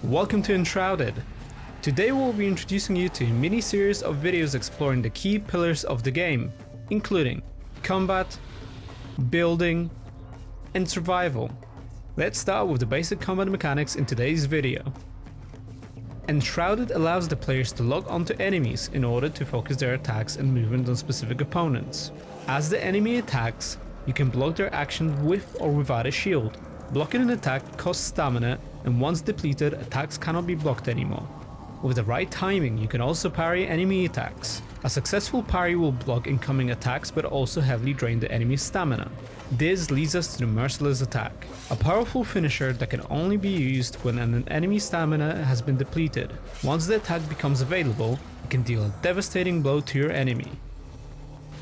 Welcome to Enshrouded. Today we'll be introducing you to a mini-series of videos exploring the key pillars of the game, including combat, building, and survival. Let's start with the basic combat mechanics in today's video. Enshrouded allows the players to lock onto enemies in order to focus their attacks and movement on specific opponents. As the enemy attacks, you can block their action with or without a shield. Blocking an attack costs stamina, and once depleted, attacks cannot be blocked anymore. With the right timing, you can also parry enemy attacks. A successful parry will block incoming attacks but also heavily drain the enemy's stamina. This leads us to the merciless attack, a powerful finisher that can only be used when an enemy's stamina has been depleted. Once the attack becomes available, it can deal a devastating blow to your enemy.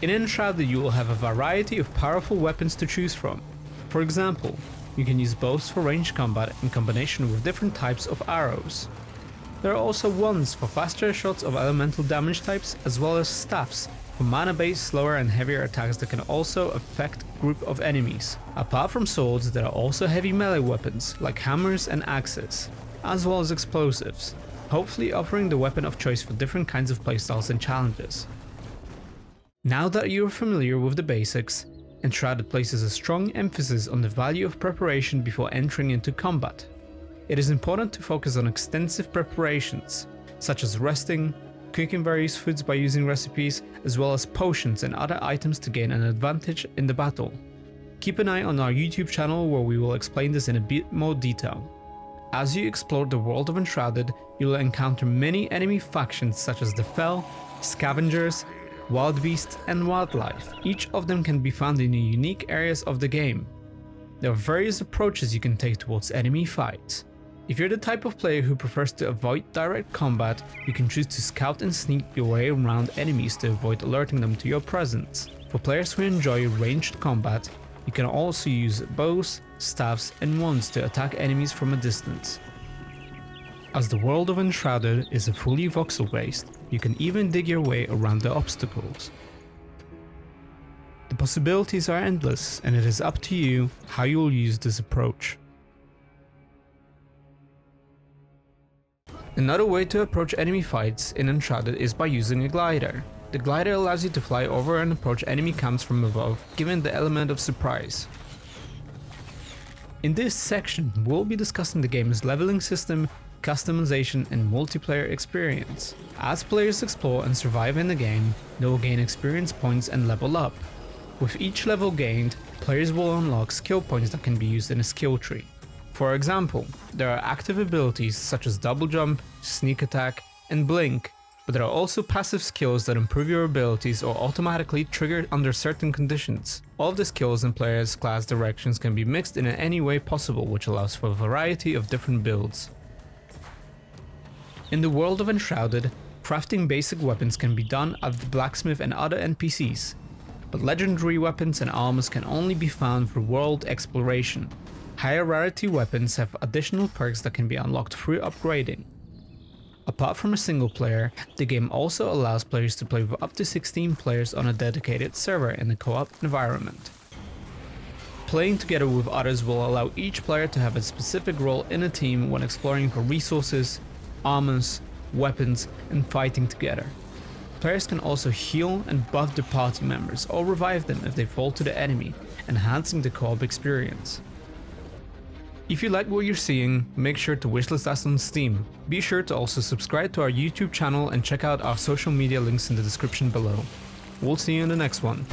In Enshrouded, you will have a variety of powerful weapons to choose from. For example, you can use bows for ranged combat in combination with different types of arrows. There are also wands for faster shots of elemental damage types, as well as staffs for mana-based slower and heavier attacks that can also affect a group of enemies. Apart from swords, there are also heavy melee weapons like hammers and axes, as well as explosives, hopefully offering the weapon of choice for different kinds of playstyles and challenges. Now that you are familiar with the basics, Enshrouded places a strong emphasis on the value of preparation before entering into combat. It is important to focus on extensive preparations, such as resting, cooking various foods by using recipes, as well as potions and other items to gain an advantage in the battle. Keep an eye on our YouTube channel where we will explain this in a bit more detail. As you explore the world of Enshrouded, you will encounter many enemy factions such as the Fel, Scavengers, wild beasts, and wildlife. Each of them can be found in unique areas of the game. There are various approaches you can take towards enemy fights. If you're the type of player who prefers to avoid direct combat, you can choose to scout and sneak your way around enemies to avoid alerting them to your presence. For players who enjoy ranged combat, you can also use bows, staffs, and wands to attack enemies from a distance. As the world of Enshrouded is a fully voxel based, you can even dig your way around the obstacles. The possibilities are endless, and it is up to you how you will use this approach. Another way to approach enemy fights in Enshrouded is by using a glider. The glider allows you to fly over and approach enemy camps from above, giving the element of surprise. In this section, we'll be discussing the game's leveling system, customization, and multiplayer experience. As players explore and survive in the game, they will gain experience points and level up. With each level gained, players will unlock skill points that can be used in a skill tree. For example, there are active abilities such as double jump, sneak attack, and blink, but there are also passive skills that improve your abilities or automatically trigger under certain conditions. All of the skills and players' class directions can be mixed in any way possible, which allows for a variety of different builds. In the world of Enshrouded, crafting basic weapons can be done at the blacksmith and other NPCs, but legendary weapons and armors can only be found through world exploration. Higher rarity weapons have additional perks that can be unlocked through upgrading. Apart from a single player, the game also allows players to play with up to 16 players on a dedicated server in a co-op environment. Playing together with others will allow each player to have a specific role in a team when exploring for resources, armors, weapons, and fighting together. Players can also heal and buff their party members or revive them if they fall to the enemy, enhancing the co-op experience. If you like what you're seeing, make sure to wishlist us on Steam. Be sure to also subscribe to our YouTube channel and check out our social media links in the description below. We'll see you in the next one.